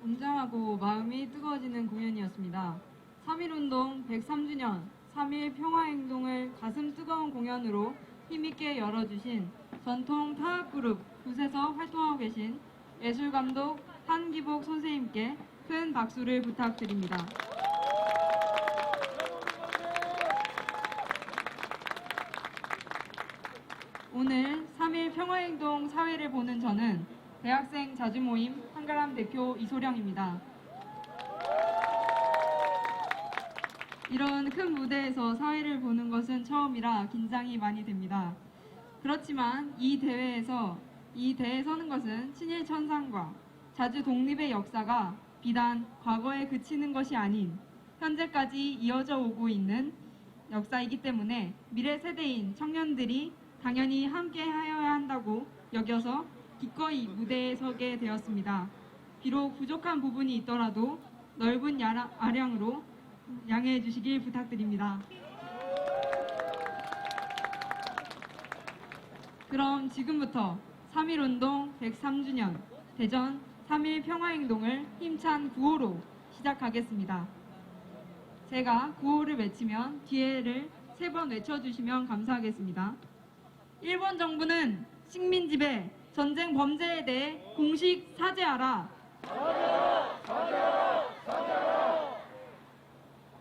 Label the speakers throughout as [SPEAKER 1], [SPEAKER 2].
[SPEAKER 1] 웅장하고 마음이 뜨거워지는 공연이었습니다. 3.1운동 103주년 3.1 평화행동을 가슴 뜨거운 공연으로 힘있게 열어주신 전통 타악그룹 굿에서 활동하고 계신 예술감독 한기복 선생님께 큰 박수를 부탁드립니다. 오늘 3.1 평화행동 사회를 보는 저는 대학생 자주모임 한가람 대표 이소령입니다. 이런 큰 무대에서 사회를 보는 것은 처음이라 긴장이 많이 됩니다. 그렇지만 이 대회에 서는 것은 친일 천상과 자주 독립의 역사가 비단 과거에 그치는 것이 아닌 현재까지 이어져 오고 있는 역사이기 때문에 미래 세대인 청년들이 당연히 함께 하여야 한다고 여겨서 기꺼이 무대에 서게 되었습니다. 비록 부족한 부분이 있더라도 넓은 아량으로 양해해 주시길 부탁드립니다. 그럼 지금부터 3.1운동 103주년 대전 3.1 평화행동을 힘찬 구호로 시작하겠습니다. 제가 구호를 외치면 뒤에를 3번 외쳐주시면 감사하겠습니다. 일본 정부는 식민지배, 전쟁 범죄에 대해 공식 사죄하라.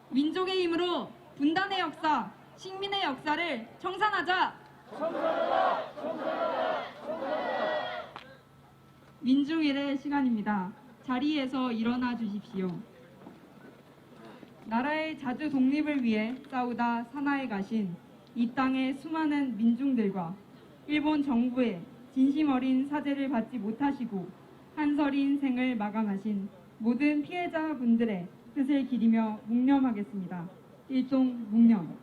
[SPEAKER 1] 민족의 힘으로 분단의 역사, 식민의 역사를 청산하자. 민중일의 시간입니다. 자리에서 일어나 주십시오. 나라의 자주 독립을 위해 싸우다 사나이 가신 이 땅의 수많은 민중들과 일본 정부의 진심 어린 사죄를 받지 못하시고 한설인 생을 마감하신 모든 피해자분들의 뜻을 기리며 묵념하겠습니다. 일동 묵념.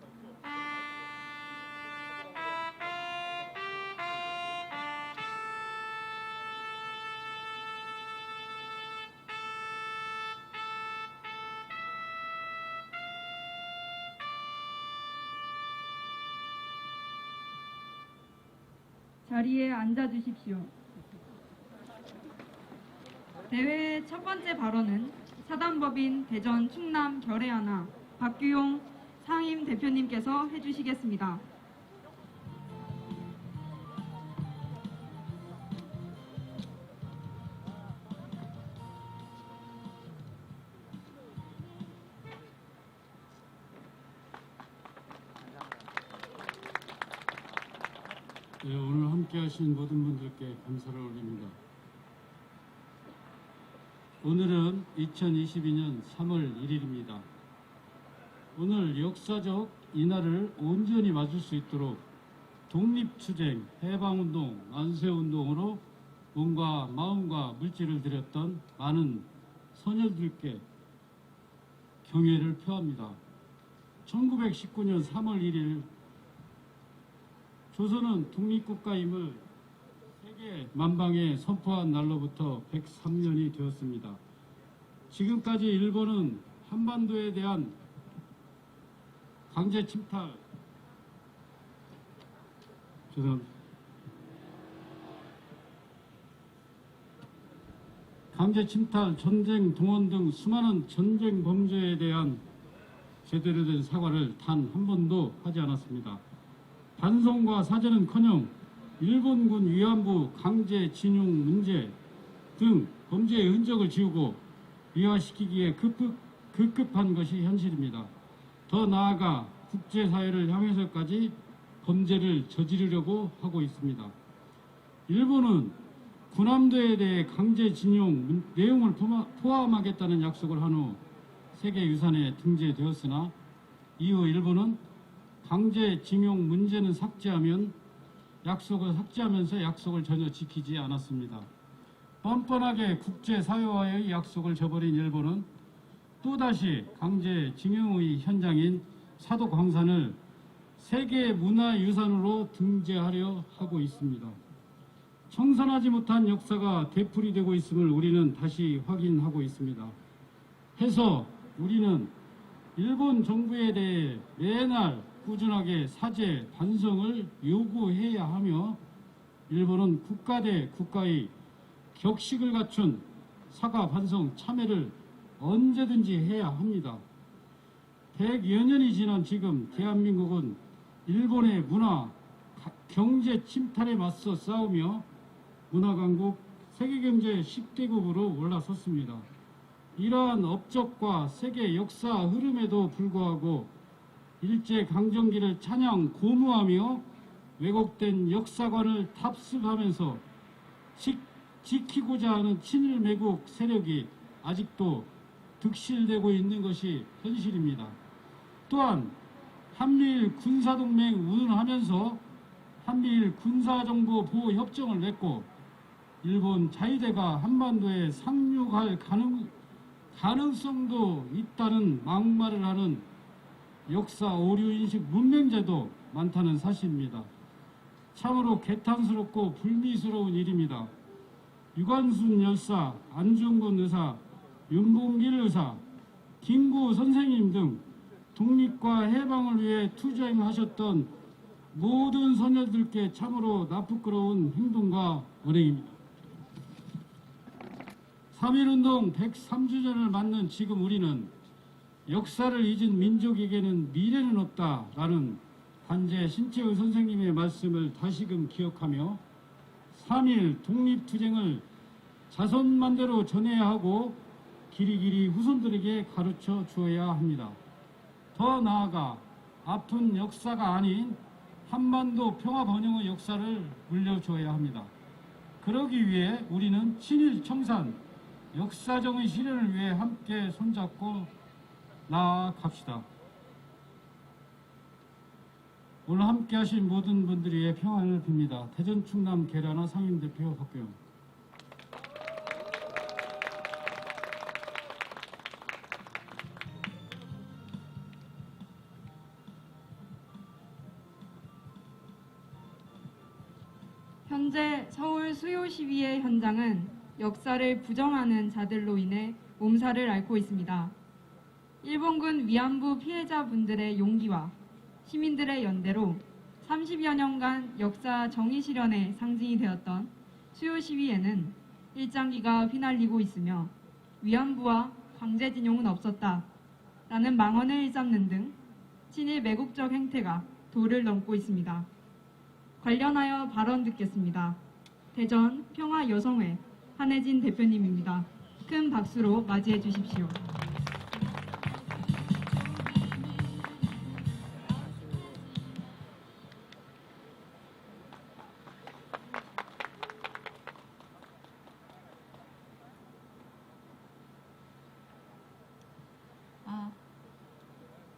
[SPEAKER 1] 자리에 앉아 주십시오. 대회의 첫 번째 발언은 사단법인 대전 충남 결의하나 박규용 상임 대표님께서 해주시겠습니다.
[SPEAKER 2] 네, 오늘 함께 하신 모든 분들께 감사를 올립니다. 오늘은 2022년 3월 1일입니다. 오늘 역사적 이날을 온전히 맞을 수 있도록 독립투쟁, 해방운동, 안세운동으로 몸과 마음과 물질을 들였던 많은 선열들께 경애를 표합니다. 1919년 3월 1일 조선은 독립국가임을 세계 만방에 선포한 날로부터 103년이 되었습니다. 지금까지 일본은 한반도에 대한 강제 침탈, 전쟁 동원 등 수많은 전쟁 범죄에 대한 제대로 된 사과를 단 한 번도 하지 않았습니다. 반성과 사죄는커녕 일본군 위안부 강제 징용 문제 등 범죄의 흔적을 지우고 미화시키기에 급급한 것이 현실입니다. 더 나아가 국제사회를 향해서까지 범죄를 저지르려고 하고 있습니다. 일본은 군함대에 대해 강제징용 내용을 포함하겠다는 약속을 한 후 세계유산에 등재되었으나 이후 일본은 강제징용 문제는 삭제하면서 약속을 전혀 지키지 않았습니다. 뻔뻔하게 국제사회와의 약속을 저버린 일본은 또다시 강제징용의 현장인 사도광산을 세계문화유산으로 등재하려 하고 있습니다. 청산하지 못한 역사가 되풀이되고 있음을 우리는 다시 확인하고 있습니다. 해서 우리는 일본 정부에 대해 매날 꾸준하게 사죄, 반성을 요구해야 하며 일본은 국가 대 국가의 격식을 갖춘 사과, 반성, 참회를 언제든지 해야 합니다. 100여 년이 지난 지금 대한민국은 일본의 문화, 경제 침탈에 맞서 싸우며 문화강국 세계경제 10대국으로 올라섰습니다. 이러한 업적과 세계 역사 흐름에도 불구하고 일제강점기를 찬양 고무하며 왜곡된 역사관을 탑승하면서 지키고자 하는 친일 매국 세력이 아직도 득실되고 있는 것이 현실입니다. 또한 한미일 군사동맹 운운하면서 한미일 군사정보보호협정을 맺고 일본 자위대가 한반도에 상륙할 가능성도 있다는 막말을 하는 역사 오류인식 문맹제도 많다는 사실입니다. 참으로 개탄스럽고 불미스러운 일입니다. 유관순 열사, 안중근 의사, 윤봉길 의사, 김구 선생님 등 독립과 해방을 위해 투쟁하셨던 모든 선열들께 참으로 나쁘끄러운 행동과 언행입니다. 3.1운동 103주년을 맞는 지금 우리는 역사를 잊은 민족에게는 미래는 없다라는 관제 신채우 선생님의 말씀을 다시금 기억하며 3.1 독립투쟁을 자손만대로 전해야 하고 길이길이 후손들에게 가르쳐 주어야 합니다. 더 나아가 아픈 역사가 아닌 한반도 평화 번영의 역사를 물려줘야 합니다. 그러기 위해 우리는 친일 청산 역사적인 실현을 위해 함께 손잡고 나아갑시다. 오늘 함께 하신 모든 분들의 평안을 빕니다. 대전 충남 계란화 상임대표 박규영.
[SPEAKER 1] 현재 서울 수요 시위의 현장은 역사를 부정하는 자들로 인해 몸살을 앓고 있습니다. 일본군 위안부 피해자분들의 용기와 시민들의 연대로 30여 년간 역사 정의 실현의 상징이 되었던 수요 시위에는 일장기가 휘날리고 있으며 위안부와 강제징용은 없었다라는 망언을 일삼는 등 친일 매국적 행태가 도를 넘고 있습니다. 관련하여 발언 듣겠습니다. 대전 평화여성회 한혜진 대표님입니다. 큰 박수로 맞이해 주십시오.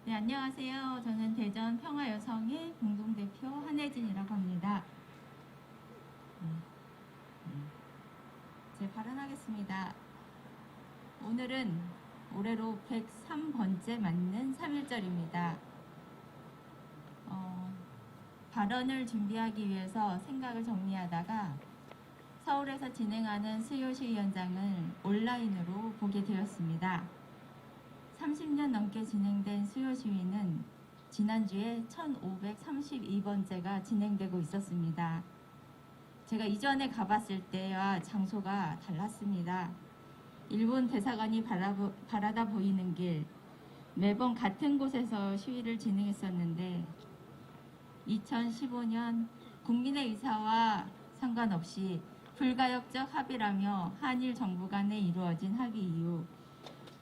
[SPEAKER 3] 네, 안녕하세요. 저는 대전 평화여성회 공동대표 한혜진이라고 합니다. 제 발언하겠습니다. 오늘은 올해로 103번째 맞는 3.1절입니다. 발언을 준비하기 위해서 생각을 정리하다가 서울에서 진행하는 수요시위 현장을 온라인으로 보게 되었습니다. 30년 넘게 진행된 수요시위는 지난주에 1532번째가 진행되고 있었습니다. 제가 이전에 가봤을 때와 장소가 달랐습니다. 일본 대사관이 바라다 보이는 길, 매번 같은 곳에서 시위를 진행했었는데 2015년 국민의 의사와 상관없이 불가역적 합의라며 한일 정부 간에 이루어진 합의 이후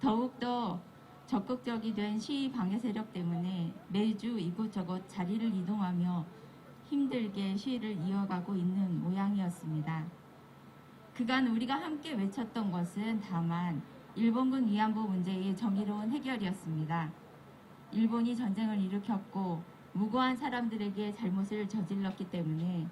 [SPEAKER 3] 더욱더 적극적이 된 시위 방해 세력 때문에 매주 이곳저곳 자리를 이동하며 힘들게 시위를 이어가고 있는 모양이었습니다. 그간 우리가 함께 외쳤던 것은 다만 일본군 위안부 문제의 정의로운 해결이었습니다. 일본이 전쟁을 일으켰고 무고한 사람들에게 잘못을 저질렀기 때문에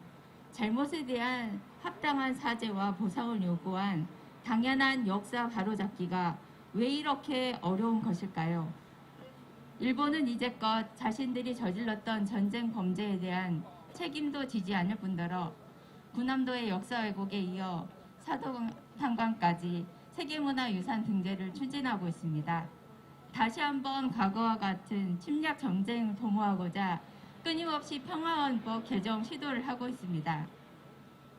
[SPEAKER 3] 잘못에 대한 합당한 사죄와 보상을 요구한 당연한 역사 바로잡기가 왜 이렇게 어려운 것일까요? 일본은 이제껏 자신들이 저질렀던 전쟁 범죄에 대한 책임도 지지 않을 뿐더러 군함도의 역사 왜곡에 이어 사도탄광까지 세계문화유산 등재를 추진하고 있습니다. 다시 한번 과거와 같은 침략 전쟁을 도모하고자 끊임없이 평화헌법 개정 시도를 하고 있습니다.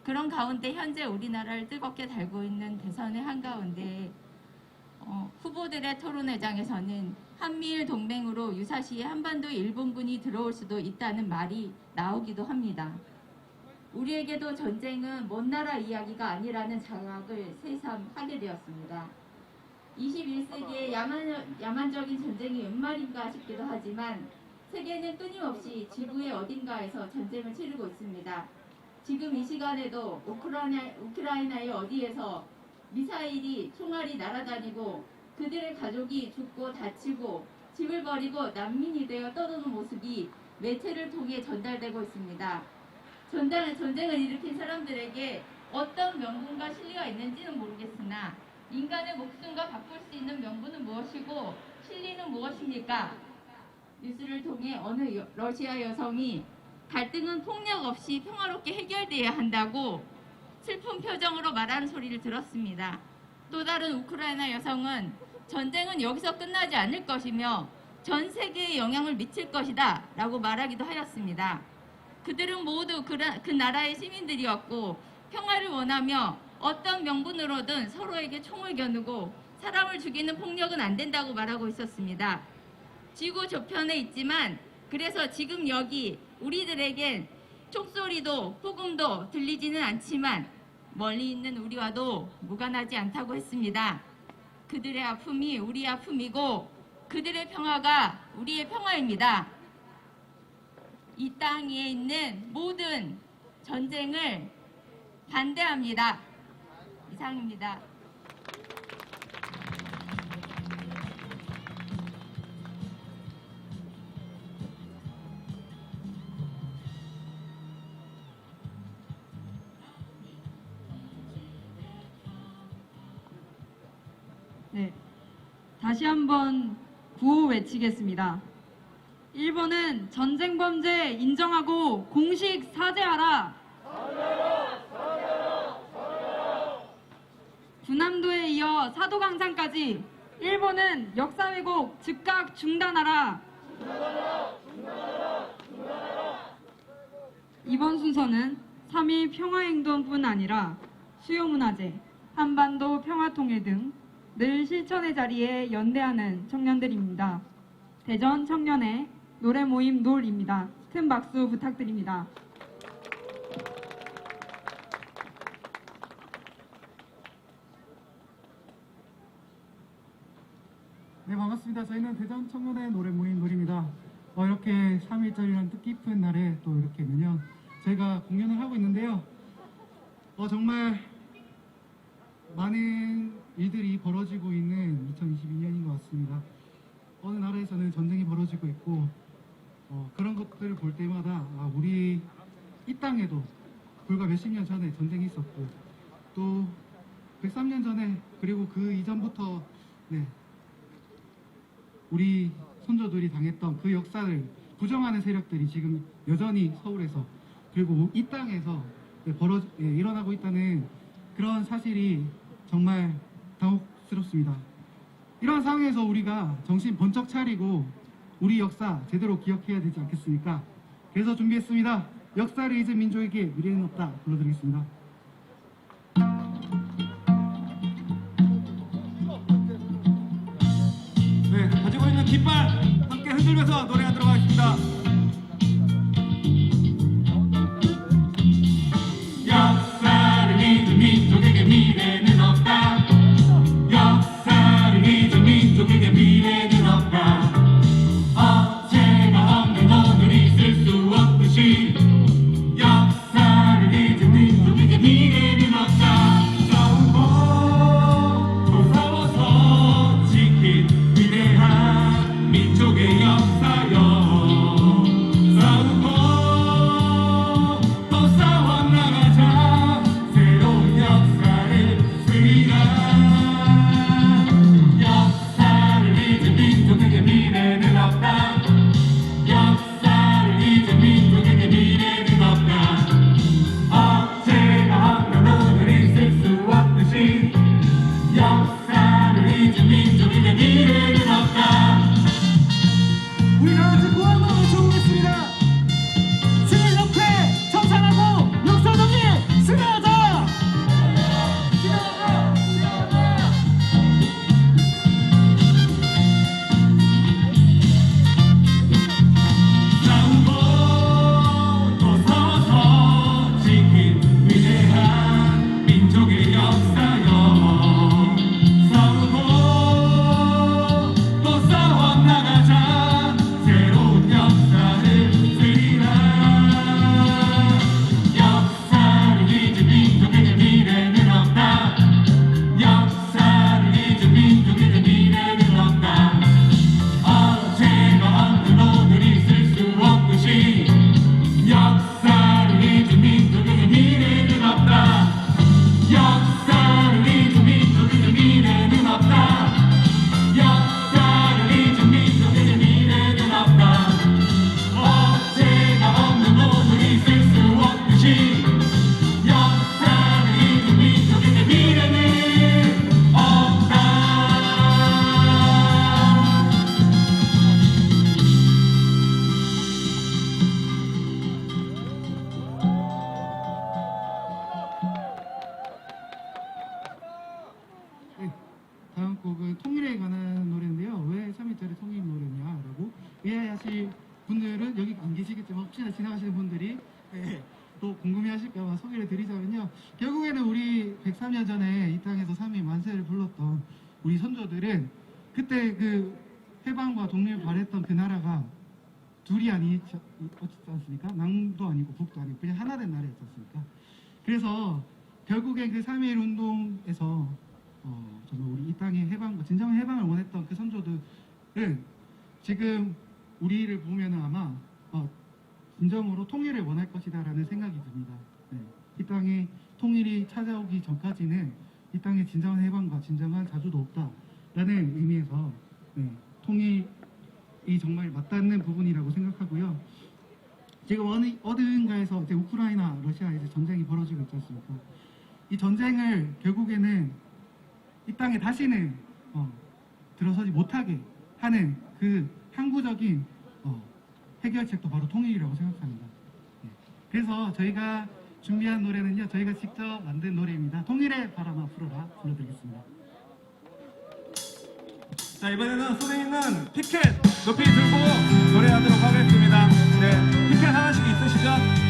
[SPEAKER 3] 그런 가운데 현재 우리나라를 뜨겁게 달고 있는 대선의 한가운데 후보들의 토론회장에서는 한미일 동맹으로 유사시에 한반도 일본군이 들어올 수도 있다는 말이 나오기도 합니다. 우리에게도 전쟁은 먼 나라 이야기가 아니라는 자각을 새삼 하게 되었습니다. 21세기의 야만적인 전쟁이 웬 말인가 싶기도 하지만 세계는 끊임없이 지구의 어딘가에서 전쟁을 치르고 있습니다. 지금 이 시간에도 우크라이나의 어디에서 미사일이 총알이 날아다니고 그들의 가족이 죽고 다치고 집을 버리고 난민이 되어 떠도는 모습이 매체를 통해 전달되고 있습니다. 전쟁을 일으킨 사람들에게 어떤 명분과 실리가 있는지는 모르겠으나 인간의 목숨과 바꿀 수 있는 명분은 무엇이고 실리는 무엇입니까? 뉴스를 통해 어느 러시아 여성이 갈등은 폭력 없이 평화롭게 해결돼야 한다고 슬픈 표정으로 말하는 소리를 들었습니다. 또 다른 우크라이나 여성은 전쟁은 여기서 끝나지 않을 것이며 전 세계에 영향을 미칠 것이다 라고 말하기도 하였습니다. 그들은 모두 그 나라의 시민들이었고 평화를 원하며 어떤 명분으로든 서로에게 총을 겨누고 사람을 죽이는 폭력은 안 된다고 말하고 있었습니다. 지구 저편에 있지만 그래서 지금 여기 우리들에겐 총소리도 폭음도 들리지는 않지만 멀리 있는 우리와도 무관하지 않다고 했습니다. 그들의 아픔이 우리의 아픔이고 그들의 평화가 우리의 평화입니다. 이 땅 위에 있는 모든 전쟁을 반대합니다. 이상입니다.
[SPEAKER 1] 네, 다시 한번 구호 외치겠습니다. 일본은 전쟁 범죄 인정하고 공식 사죄하라. 군함도에 이어 사도강산까지 일본은 역사 왜곡 즉각 중단하라. 이번 순서는 3.1 평화행동뿐 아니라 수요문화제, 한반도 평화통일 등 늘 실천의 자리에 연대하는 청년들입니다. 대전 청년의 노래 모임 놀입니다. 큰 박수 부탁드립니다.
[SPEAKER 4] 네, 반갑습니다. 저희는 대전 청년의 노래 모임 놀입니다. 이렇게 3.1절이라는 뜻깊은 날에 또 이렇게 매년 저희가 공연을 하고 있는데요. 정말 많은 일들이 벌어지고 있는 2022년인 것 같습니다. 어느 나라에서는 전쟁이 벌어지고 있고 그런 것들을 볼 때마다 우리 이 땅에도 불과 몇십 년 전에 전쟁이 있었고 또 103년 전에 그리고 그 이전부터 우리 선조들이 당했던 그 역사를 부정하는 세력들이 지금 여전히 서울에서 그리고 이 땅에서 일어나고 있다는 그런 사실이 정말 당혹스럽습니다. 이런 상황에서 우리가 정신 번쩍 차리고 우리 역사 제대로 기억해야 되지 않겠습니까? 그래서 준비했습니다. 역사를 잊은 민족에게 미래는 없다 불러드리겠습니다.
[SPEAKER 5] 네, 가지고 있는 깃발 함께 흔들면서 노래하도록 하겠습니다. 역사를 잊은 민족에게 미래는 없다. 역사를 잊은 민족에게 미래는 없다. 어제가 없는 오늘 있을 수 없듯이 역사를 잊은 민족에게 미래는 없다. 무서워서 지킨 위대한 민족의 역사여
[SPEAKER 4] 다음 곡은 통일에 관한 노래인데요. 왜 3.1절이 통일 노래냐라고 이해하실 분들은 여기 안 계시겠지만 혹시나 지나가시는 분들이 또 궁금해하실까봐 소개를 드리자면요. 결국에는 우리 103년 전에 이 땅에서 3.1 만세를 불렀던 우리 선조들은 그때 그 해방과 독립을 바랬던 그 나라가 둘이 아니지 않습니까? 남도 아니고 북도 아니고 그냥 하나 된 나라였지 않습니까? 그래서 결국엔 그 3.1 운동에서 정말 우리 이 땅의 해방과 진정한 해방을 원했던 그 선조들은 지금 우리를 보면은 아마 진정으로 통일을 원할 것이다라는 생각이 듭니다. 네. 이 땅에 통일이 찾아오기 전까지는 이 땅에 진정한 해방과 진정한 자주도 없다라는 의미에서 네. 통일이 정말 맞닿는 부분이라고 생각하고요. 지금 어딘가에서 이제 우크라이나, 러시아에서 전쟁이 벌어지고 있지 않습니까? 이 전쟁을 결국에는 이 땅에 다시는 들어서지 못하게 하는 그 항구적인 해결책도 바로 통일이라고 생각합니다. 예. 그래서 저희가 준비한 노래는요, 저희가 직접 만든 노래입니다. 통일의 바람아 불어라 불러드리겠습니다.
[SPEAKER 5] 자, 이번에는 손에 있는 피켓 높이 들고 노래하도록 하겠습니다. 네, 피켓 하나씩 있으시죠?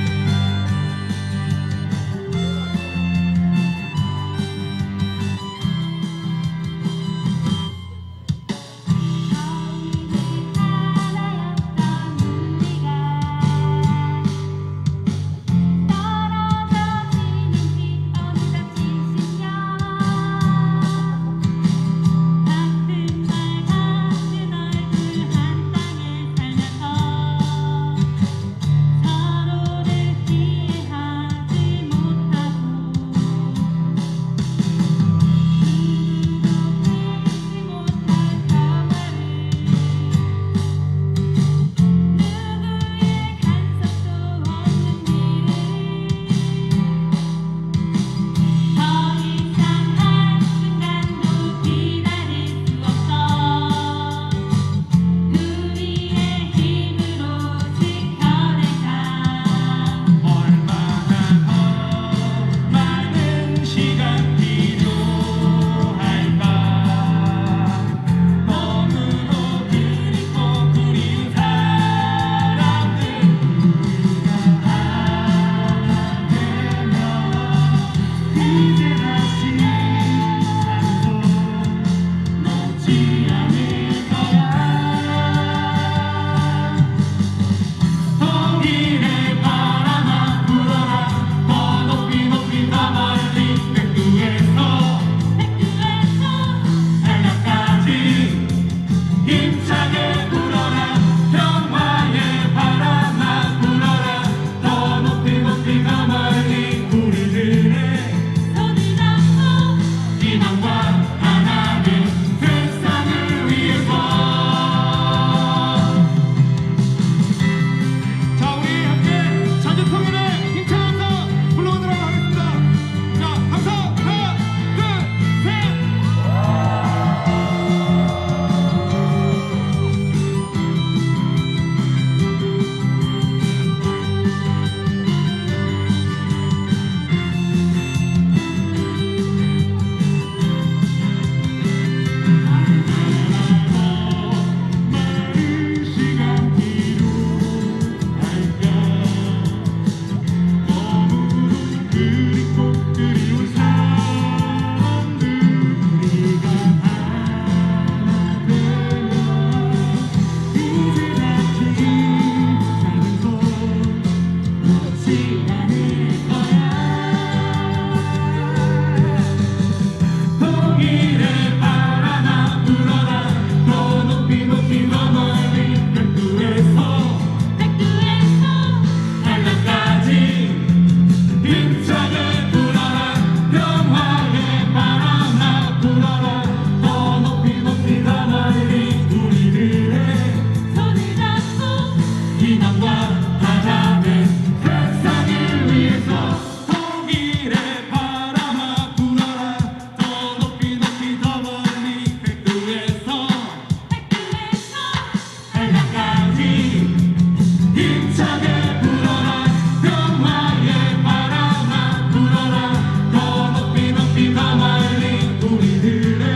[SPEAKER 6] 더 멀리 우리들의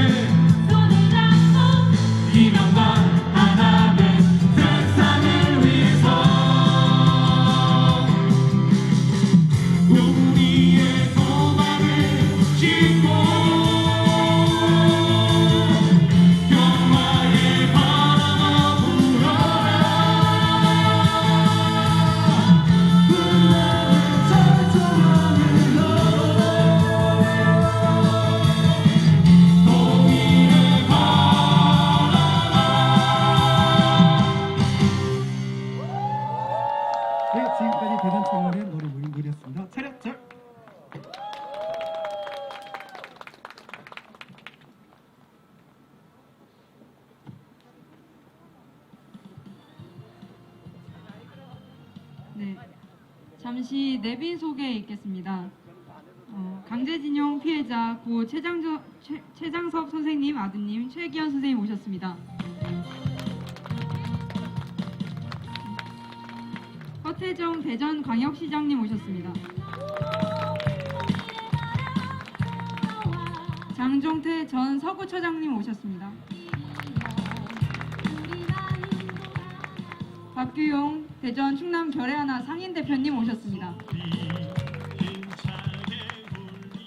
[SPEAKER 1] 잠시 내빈 소개 있겠습니다. 강제징용 피해자 고 최장섭 선생님 아드님 최기현 선생님 오셨습니다. 허태정 대전광역시장님 오셨습니다. 장종태 전 서구처장님 오셨습니다. 박규용 대전 충남 결의하나 상인대표님 오셨습니다.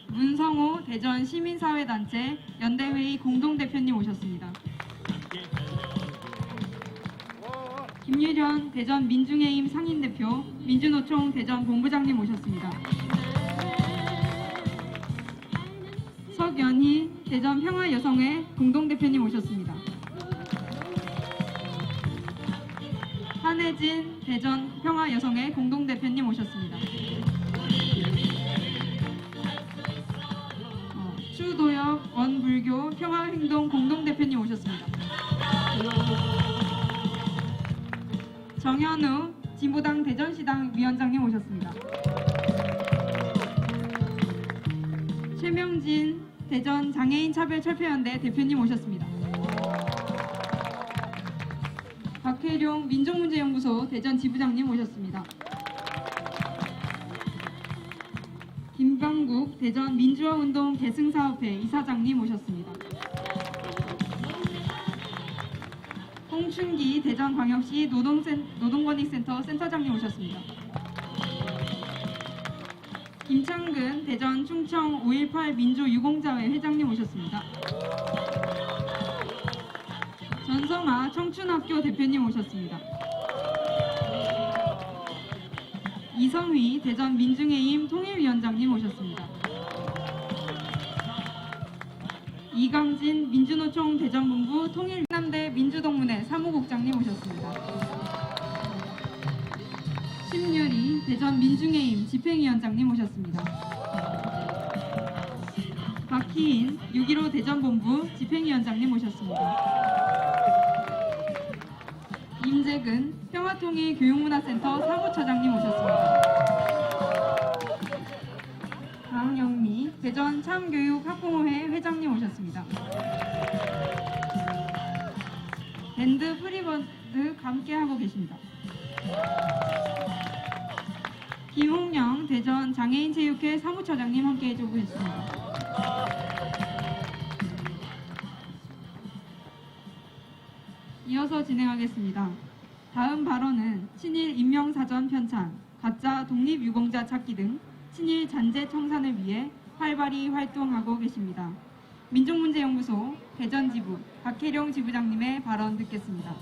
[SPEAKER 1] 문성호 대전 시민사회단체 연대회의 공동대표님 오셨습니다. 김유련 대전 민중의힘 상인대표 민주노총 대전 본부장님 오셨습니다. 석연희 대전 평화여성회 공동대표님 오셨습니다. 한혜진 대전 평화여성회 공동대표님 오셨습니다. 추도혁 원불교 평화행동 공동대표님 오셨습니다. 정현우 진보당 대전시당 위원장님 오셨습니다. 최명진 대전 장애인 차별철폐연대 대표님 오셨습니다. 박혜룡 민족문제연구소 대전 지부장님 오셨습니다. 김병국 대전 민주화운동 계승사업회 이사장님 오셨습니다. 홍춘기 대전광역시 노동권익센터 센터장님 오셨습니다. 김창근 대전 충청 5.18 민주유공자회 회장님 오셨습니다. 전성아 청춘학교 대표님 오셨습니다. 이성휘 대전 민중의힘 통일위원장님 오셨습니다. 이강진 민주노총 대전본부 통일남대 민주동문회 사무국장님 오셨습니다. 심유리 대전 민중의힘 집행위원장님 오셨습니다. 박희인 6.15 대전본부 집행위원장님 오셨습니다. 임재근 평화통일교육문화센터 사무처장님 오셨습니다. 강영미 대전 참교육학부모회 회장님 오셨습니다. 밴드 프리버드 함께하고 계십니다. 김홍영 대전 장애인체육회 사무처장님 함께해주고 계십니다. 이어서 진행하겠습니다. 다음 발언은 친일 인명사전 편찬, 가짜 독립유공자 찾기 등 친일 잔재 청산을 위해 활발히 활동하고 계십니다. 민족문제연구소 대전지부 박혜룡 지부장님의 발언 듣겠습니다.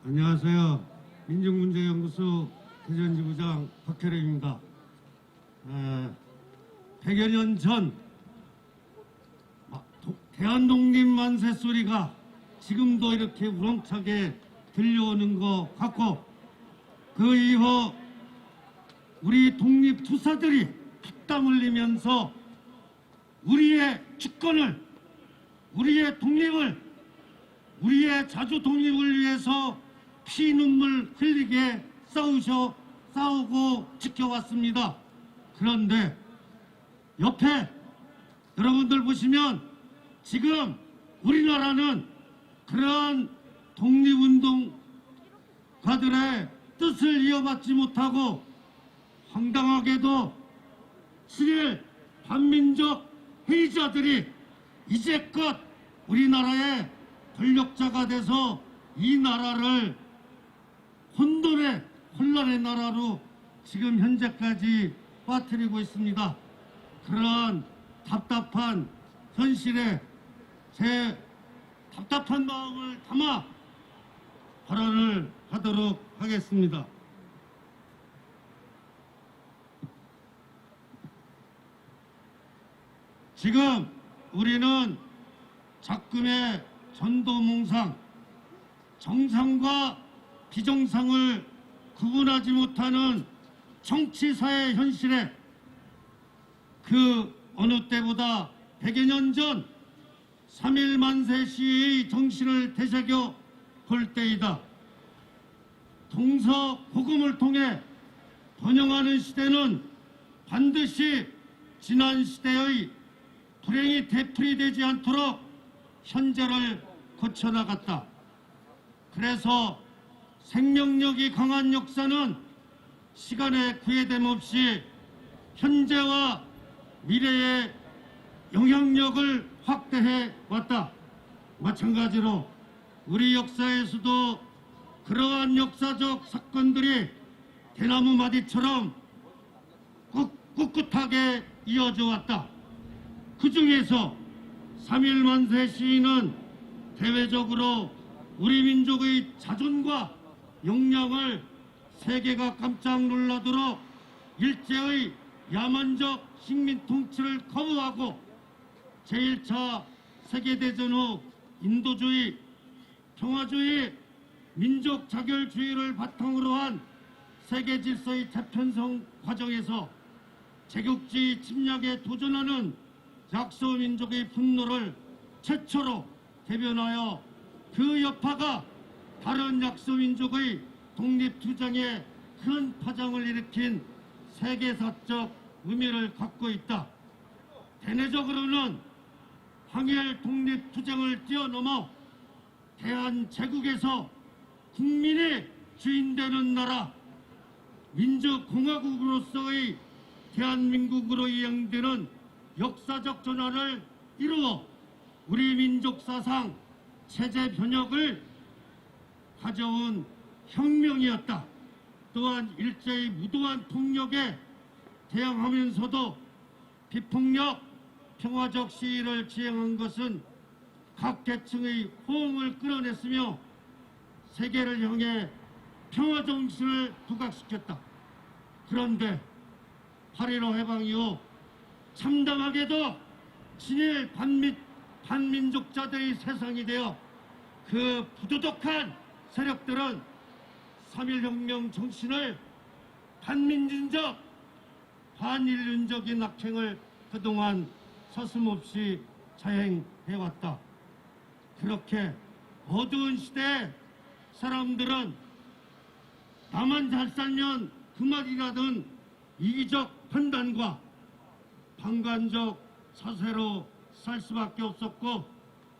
[SPEAKER 6] 안녕하세요. 민족문제연구소 대전지부장 박혜룡입니다. 100여 년 전 대한독립 만세 소리가 지금도 이렇게 우렁차게 들려오는 것 같고, 그 이후 우리 독립투사들이 피땀 흘리면서 우리의 주권을, 우리의 독립을, 우리의 자주 독립을 위해서 피 눈물 흘리게 싸우고 지켜왔습니다. 그런데 옆에 여러분들 보시면 지금 우리나라는 그러한 독립운동가들의 뜻을 이어받지 못하고 황당하게도 친일 반민족 회의자들이 이제껏 우리나라의 권력자가 돼서 이 나라를 혼란의 나라로 지금 현재까지 빠뜨리고 있습니다. 그러한 답답한 현실에 제 답답한 마음을 담아 발언을 하도록 하겠습니다. 지금 우리는 작금의 전도몽상, 정상과 비정상을 구분하지 못하는 정치사회 현실에 그 어느 때보다 100여 년 전 3.1 만세 시의 정신을 되새겨 볼 때이다. 동서고금을 통해 번영하는 시대는 반드시 지난 시대의 불행이 되풀이되지 않도록 현재를 고쳐나갔다. 그래서 생명력이 강한 역사는 시간의 구애됨 없이 현재와 미래의 영향력을 확대해 왔다. 마찬가지로 우리 역사에서도 그러한 역사적 사건들이 대나무 마디처럼 꿋꿋하게 이어져 왔다. 그 중에서 3.1 만세 시위는 대외적으로 우리 민족의 자존과 역량을 세계가 깜짝 놀라도록 일제의 야만적 식민 통치를 거부하고 제1차 세계대전 후 인도주의, 평화주의, 민족 자결주의를 바탕으로 한 세계 질서의 재편성 과정에서 제국주의 침략에 도전하는 약소 민족의 분노를 최초로 대변하여 그 여파가 다른 약소 민족의 독립투쟁에 큰 파장을 일으킨 세계사적 의미를 갖고 있다. 대내적으로는 항일 독립투쟁을 뛰어넘어 대한제국에서 국민이 주인되는 나라, 민주공화국으로서의 대한민국으로 이행되는 역사적 전환을 이루어 우리 민족 사상 체제 변혁을 가져온 혁명이었다. 또한 일제의 무도한 폭력에 대항하면서도 비폭력 평화적 시위를 지향한 것은 각 계층의 호응을 끌어냈으며 세계를 향해 평화 정신을 부각시켰다. 그런데 8.15 해방 이후 참담하게도 친일 반민족자들의 세상이 되어 그 부도덕한 세력들은 3.1혁명 정신을 반민주적, 반인륜적인 악행을 그동안 서슴없이 자행해왔다. 그렇게 어두운 시대에 사람들은 나만 잘 살면 그만이라는 이기적 판단과 방관적 사세로 살 수밖에 없었고,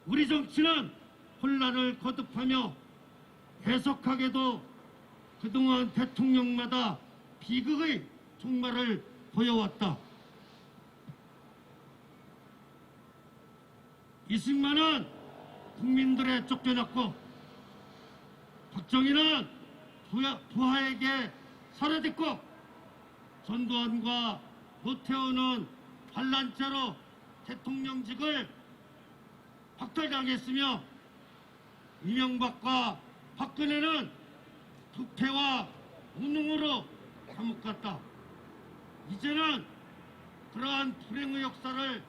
[SPEAKER 6] 우리 정치는 혼란을 거듭하며 해석하게도 그동안 대통령마다 비극의 종말을 보여왔다. 이승만은 국민들에 쫓겨났고, 박정희는 부하에게 살해됐고, 전두환과 노태우는 반란죄로 대통령직을 박탈당했으며, 이명박과 박근혜는 부패와 무능으로 감옥 갔다. 이제는 그러한 불행의 역사를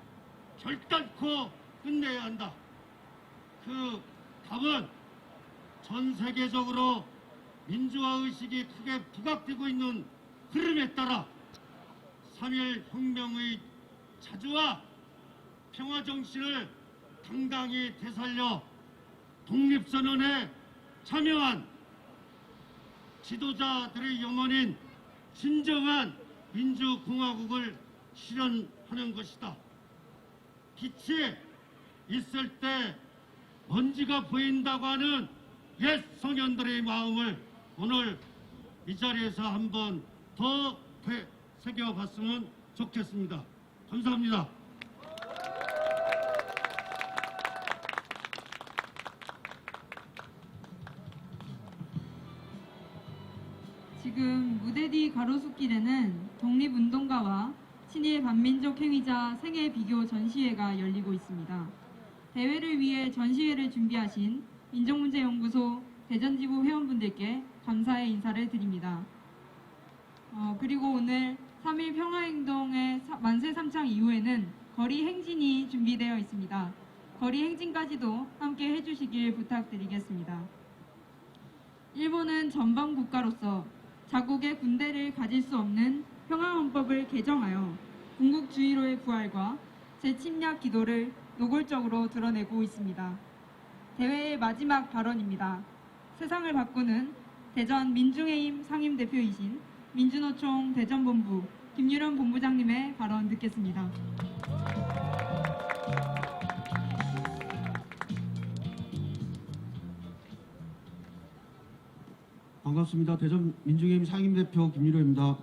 [SPEAKER 6] 결단코 끝내야 한다. 그 답은 전 세계적으로 민주화 의식이 크게 부각되고 있는 흐름에 따라 3.1 혁명의 자주와 평화 정신을 당당히 되살려 독립선언에 참여한 지도자들의 염원인 진정한 민주공화국을 실현하는 것이다. 빛이 있을 때 먼지가 보인다고 하는 옛 소년들의 마음을 오늘 이 자리에서 한번 더 새겨봤으면 좋겠습니다. 감사합니다.
[SPEAKER 1] 지금 무대 뒤 가로수길에는 독립운동가와 친일 반민족 행위자 생애 비교 전시회가 열리고 있습니다. 대회를 위해 전시회를 준비하신 민족문제연구소 대전지부 회원분들께 감사의 인사를 드립니다. 그리고 오늘 3.1 평화행동의 만세 3창 이후에는 거리 행진이 준비되어 있습니다. 거리 행진까지도 함께 해주시길 부탁드리겠습니다. 일본은 전방 국가로서 자국의 군대를 가질 수 없는 평화헌법을 개정하여 군국주의로의 부활과 재침략 기도를 노골적으로 드러내고 있습니다. 대회의 마지막 발언입니다. 세상을 바꾸는 대전 민중의힘 상임대표이신 민주노총 대전본부 김유련 본부장님의 발언 듣겠습니다.
[SPEAKER 6] 반갑습니다. 대전 민중의힘 상임대표 김유료입니다.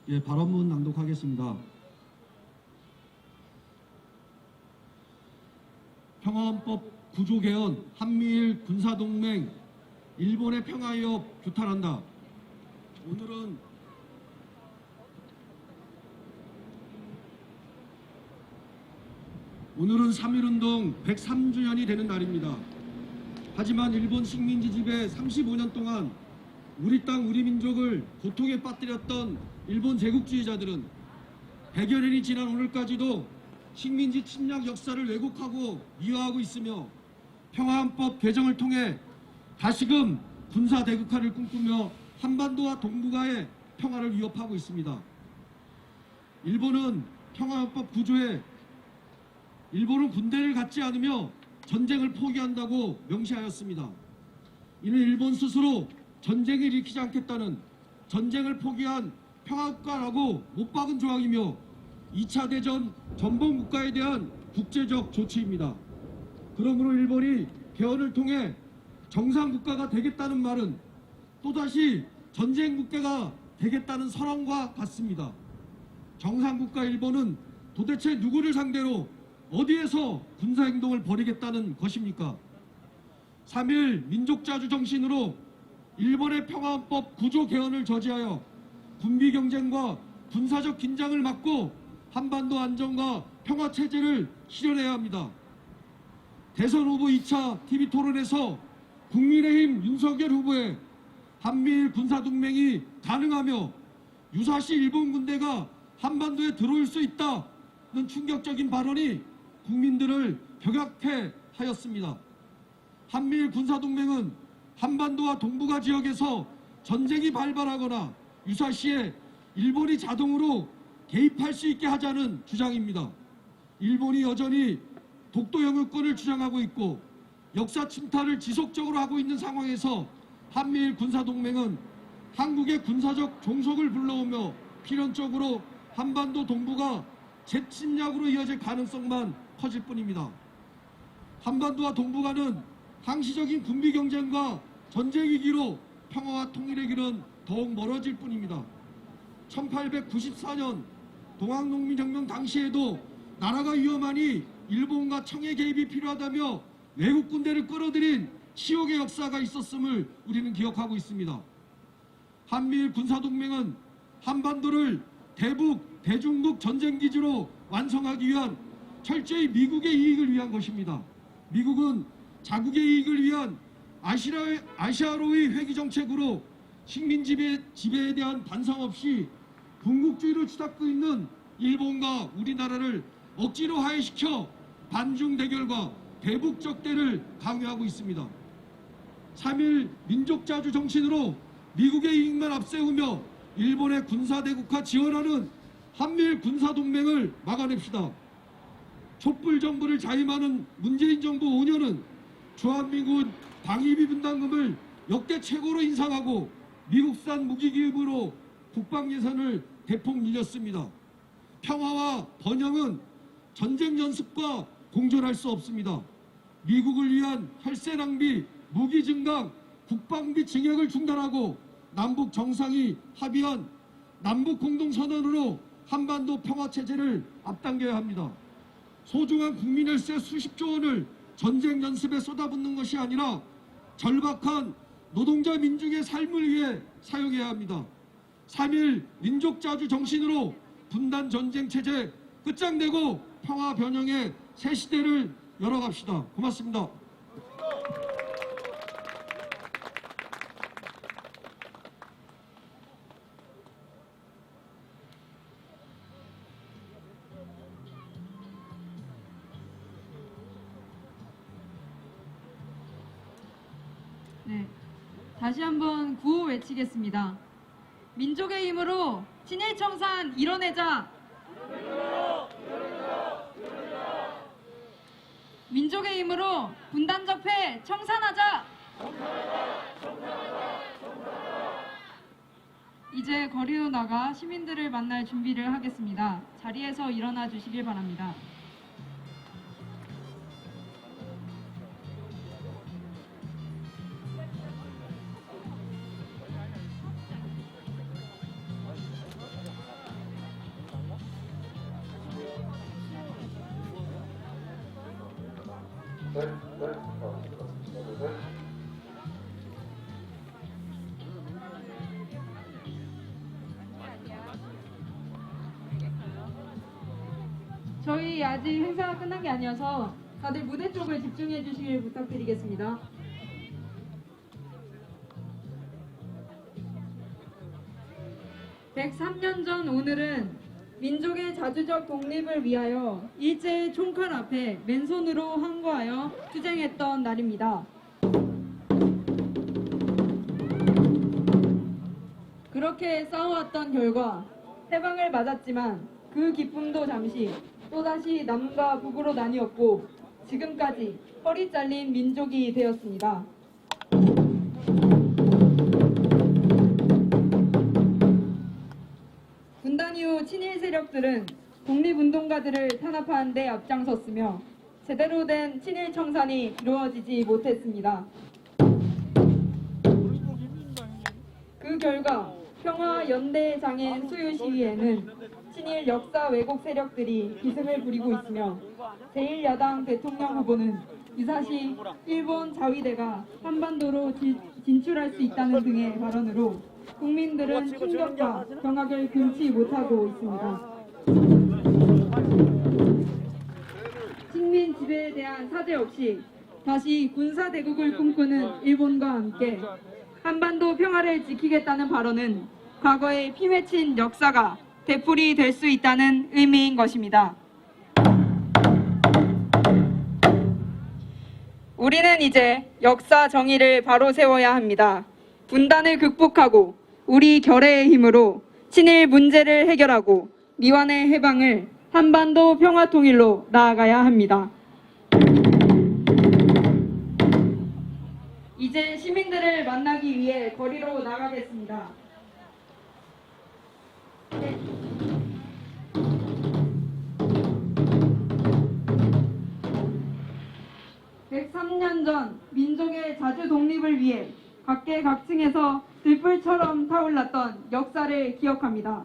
[SPEAKER 6] 예, 발언문 낭독하겠습니다. 평화헌법 구조개헌, 한미일 군사동맹, 일본의 평화위협 규탄한다. 오늘은 3.1운동 103주년이 되는 날입니다. 하지만 일본 식민지 지배 35년 동안 우리 땅 우리 민족을 고통에 빠뜨렸던 일본 제국주의자들은 100여 년이 지난 오늘까지도 식민지 침략 역사를 왜곡하고 미화하고 있으며 평화헌법 개정을 통해 다시금 군사 대국화를 꿈꾸며 한반도와 동북아의 평화를 위협하고 있습니다. 일본은 평화헌법 구조에 일본은 군대를 갖지 않으며 전쟁을 포기한다고 명시하였습니다. 이는 일본 스스로 전쟁을 일으키지 않겠다는 전쟁을 포기한 평화국가라고 못 박은 조항이며 2차 대전 전범 국가에 대한 국제적 조치입니다. 그러므로 일본이 개헌을 통해 정상국가가 되겠다는 말은 또다시 전쟁 국가가 되겠다는 선언과 같습니다. 정상국가 일본은 도대체 누구를 상대로 어디에서 군사행동을 벌이겠다는 것입니까? 3.1 민족자주 정신으로 일본의 평화헌법 구조 개헌을 저지하여 군비 경쟁과 군사적 긴장을 막고 한반도 안정과 평화 체제를 실현해야 합니다. 대선 후보 2차 TV토론에서 국민의힘 윤석열 후보의 한미일 군사동맹이 가능하며 유사시 일본 군대가 한반도에 들어올 수 있다는 충격적인 발언이 국민들을 격약해 하였습니다. 한미일 군사동맹은 한반도와 동북아 지역에서 전쟁이 발발하거나 유사시에 일본이 자동으로 개입할 수 있게 하자는 주장입니다. 일본이 여전히 독도 영유권을 주장하고 있고 역사 침탈을 지속적으로 하고 있는 상황에서 한미일 군사동맹은 한국의 군사적 종속을 불러오며 필연적으로 한반도 동북아 재침략으로 이어질 가능성만 커질 뿐입니다. 한반도와 동북아는 항시적인 군비 경쟁과 전쟁 위기로 평화와 통일의 길은 더욱 멀어질 뿐입니다. 1894년 동학농민혁명 당시에도 나라가 위험하니 일본과 청의 개입이 필요하다며 외국 군대를 끌어들인 치욕의 역사가 있었음을 우리는 기억하고 있습니다. 한미일 군사동맹은 한반도를 대북, 대중국 전쟁기지로 완성하기 위한 철저히 미국의 이익을 위한 것입니다. 미국은 자국의 이익을 위한 아시아로의 회귀정책으로 식민 지배에 대한 반성 없이 군국주의를 치닫고 있는 일본과 우리나라를 억지로 하해시켜 반중 대결과 대북 적대를 강요하고 있습니다. 3.1 민족자주 정신으로 미국의 이익만 앞세우며 일본의 군사대국화 지원하는 한미일 군사동맹을 막아냅시다. 촛불 정부를 자임하는 문재인 정부 5년은 주한미군 방위비 분담금을 역대 최고로 인상하고 미국산 무기 기업으로 국방 예산을 대폭 늘렸습니다. 평화와 번영은 전쟁 연습과 공존할 수 없습니다. 미국을 위한 혈세 낭비, 무기 증강, 국방비 증액을 중단하고 남북 정상이 합의한 남북 공동선언으로 한반도 평화체제를 앞당겨야 합니다. 소중한 국민 혈세 수십조 원을 전쟁 연습에 쏟아붓는 것이 아니라 절박한 노동자 민중의 삶을 위해 사용해야 합니다. 3.1 민족자주 정신으로 분단 전쟁 체제 끝장내고 평화 변형의 새 시대를 열어갑시다. 고맙습니다.
[SPEAKER 1] 네, 다시 한번 구호 외치겠습니다. 민족의 힘으로 친일청산 이뤄내자. 민족의 힘으로 분단적폐 청산하자. 이제 거리로 나가 시민들을 만날 준비를 하겠습니다. 자리에서 일어나 주시길 바랍니다. 저희 아직 행사가 끝난 게 아니어서 다들 무대 쪽을 집중해 주시길 부탁드리겠습니다. (103년) 전 오늘은 민족의 자주적 독립을 위하여 일제의 총칼 앞에 맨손으로 항거하여 투쟁했던 날입니다. 그렇게 싸워왔던 결과 해방을 맞았지만 그 기쁨도 잠시 또다시 남과 북으로 나뉘었고 지금까지 허리 잘린 민족이 되었습니다. 분단 이후 친일 세력들은 독립운동가들을 탄압하는 데 앞장섰으며 제대로 된 친일 청산이 이루어지지 못했습니다. 그 결과 평화연대 장애 수요 시위에는 친일 역사 왜곡 세력들이 기승을 부리고 있으며 제1야당 대통령 후보는 유사시 일본 자위대가 한반도로 진출할 수 있다는 등의 발언으로 국민들은 충격과 경악을 금치 못하고 있습니다. 식민 지배에 대한 사죄 없이 다시 군사 대국을 꿈꾸는 일본과 함께 한반도 평화를 지키겠다는 발언은 과거의 피맺힌 역사가 되풀이 될 수 있다는 의미인 것입니다. 우리는 이제 역사 정의를 바로 세워야 합니다. 분단을 극복하고 우리 결의의 힘으로 친일 문제를 해결하고 미완의 해방을 한반도 평화 통일로 나아가야 합니다. 이제 시민들을 만나기 위해 거리로 나가겠습니다. 네. (103년) 전 민족의 자주 독립을 위해 각계각층에서 들불처럼 타올랐던 역사를 기억합니다.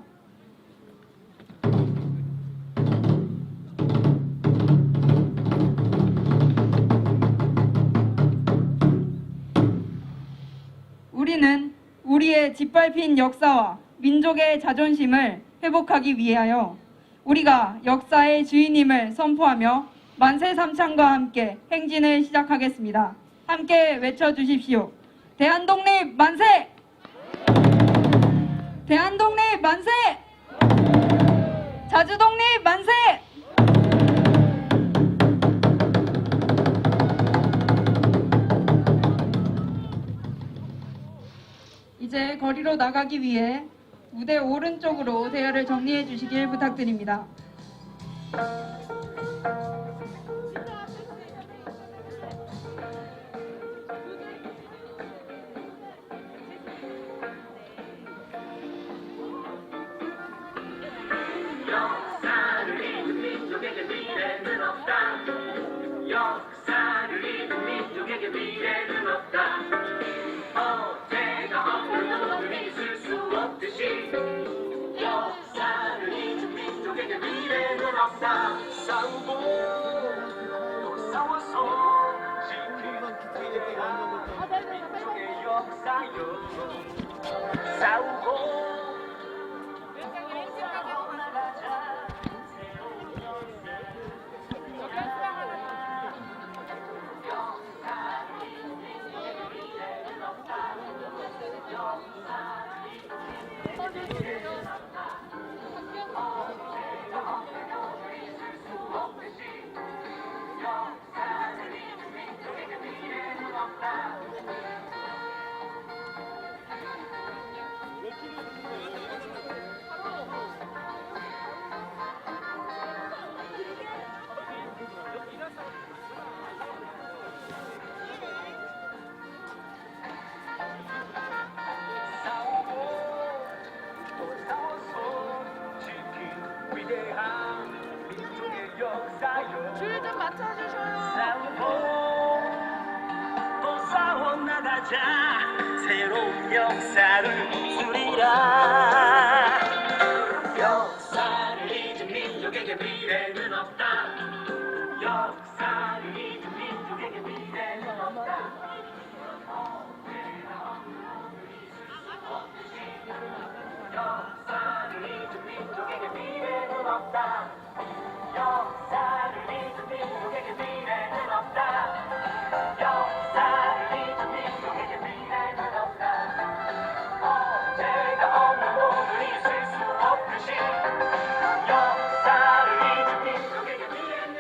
[SPEAKER 1] 우리는 우리의 짓밟힌 역사와 민족의 자존심을 회복하기 위하여 우리가 역사의 주인임을 선포하며 만세 삼창과 함께 행진을 시작하겠습니다. 함께 외쳐주십시오. 대한독립 만세! 대한독립 만세! 자주독립 만세! 이제 거리로 나가기 위해 무대 오른쪽으로 대열을 정리해 주시길 부탁드립니다.
[SPEAKER 7] 역사를 잊은 민족에게 미래는 없다. 역사를 잊은 민족에게 미래는 없다. 어제가 없는 오늘 있을 수 없듯이 역사를 잊은 민족에게 미래는 없다. 싸우고 또 싸워서 지키는 민족의 역사요. 싸우고 싸우고 또 싸워나가자 새로운 역사를 쓰리라 역사를 잊은 민족에게 미래는 없다 역사를 잊은 민족에게 미래는 없다 역사를 잊은 민족에게 미래는 없다 역사를 잊은 민족에게 미래는 없다 역사를 잊은 민족에게 미래는 없다 언제가 없는 오늘 있을 수 없듯이 역사를 잊은 민족에게 미래는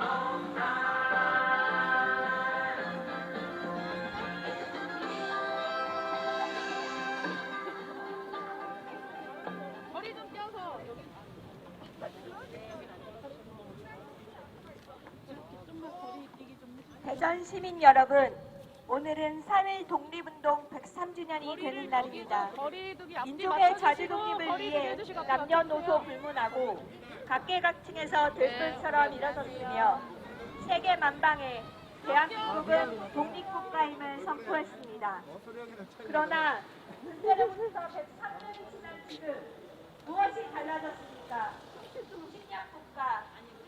[SPEAKER 7] 없다
[SPEAKER 8] 대전 시민 여러분, 오늘은 3.1 독립운동 103주년이 되는 날입니다. 민족의 자주 독립을 위해 남녀노소 불문하고 각계각층에서 들불처럼 일어섰으며 세계 만방에 대한민국은 독립국가임을 선포했습니다. 그러나 그때로부터 103년이 지난 지금 무엇이 달라졌습니까? 식량국가,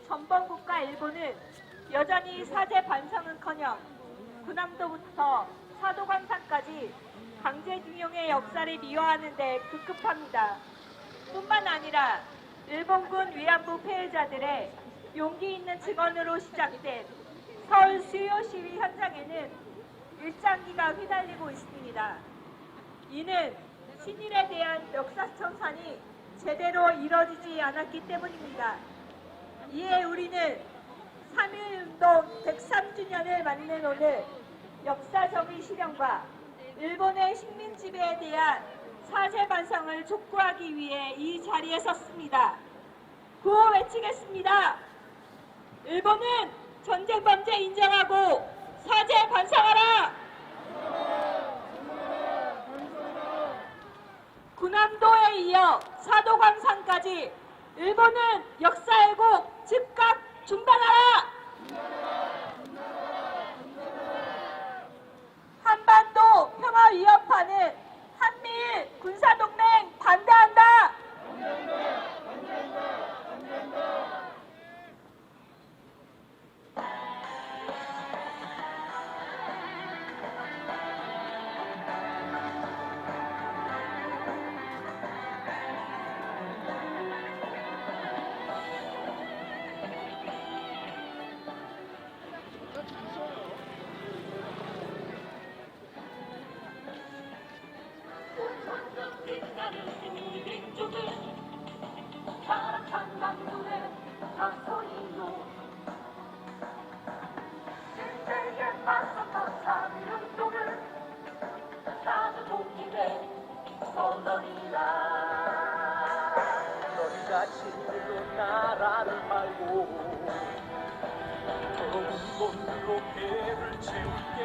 [SPEAKER 8] 전범국가 일본은 여전히 사제 반성은커녕 군함도부터 사도광산까지 강제징용의 역사를 미화하는 데 급급합니다. 뿐만 아니라 일본군 위안부 피해자들의 용기 있는 증언으로 시작된 서울 수요 시위 현장에는 일장기가 휘날리고 있습니다. 이는 신일에 대한 역사청산이 제대로 이뤄지지 않았기 때문입니다. 이에 우리는 3.1운동 103주년을 맞는 오늘 역사적인 실현과 일본의 식민 지배에 대한 사죄 반성을 촉구하기 위해 이 자리에 섰습니다. 구호 외치겠습니다. 일본은 전쟁 범죄 인정하고 사죄 반성하라! 군함도에 이어 사도광산까지 일본은 역사 왜곡 즉각 중단하라! 한반도 평화 위협하는 한미일 군사동맹 반대한다!
[SPEAKER 7] 너희가 진실로 나라를 팔고 더러운 돈으로 배를 채울게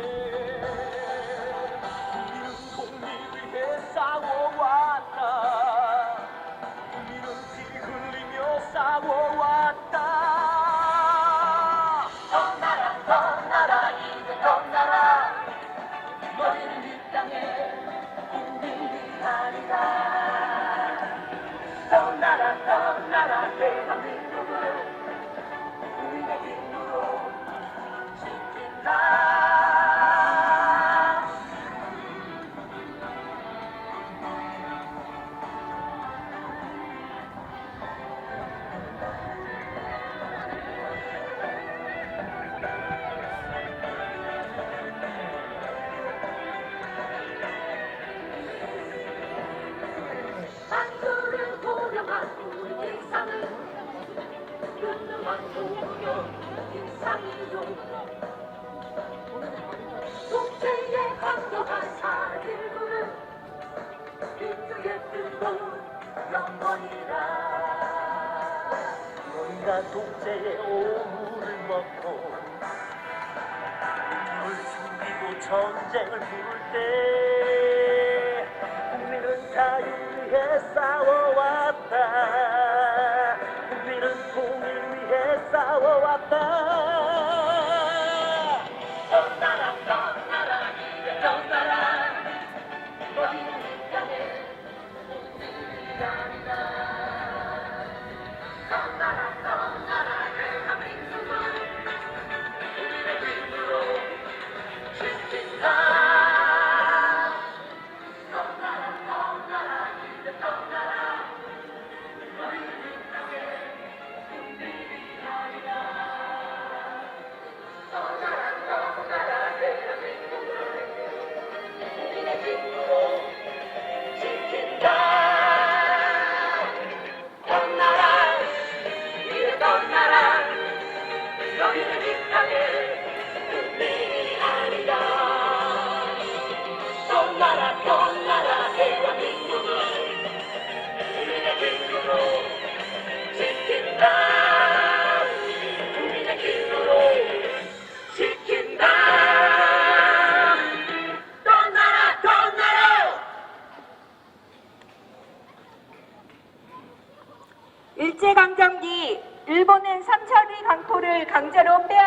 [SPEAKER 7] 우리는 독립을 위해 싸워왔다 우리는 피 흘리며 싸워왔다 떠나라 떠나라 이제 떠나라 너희는 이 땅에 국민이 아니라 떠나라 떠나라 대한민국을 우리의 힘으로 지킨다 만들을 도령한 우리 일상은 유능한 동력 일상이요 독재의 강력한 사실구는 민주의 뜨거운 영광이라 너희가 독재의 오물을 먹고 민주를 숨기고 전쟁을 부를 때 국민은 자유를 위해 싸워왔다 국민은 통일 위해 싸워왔다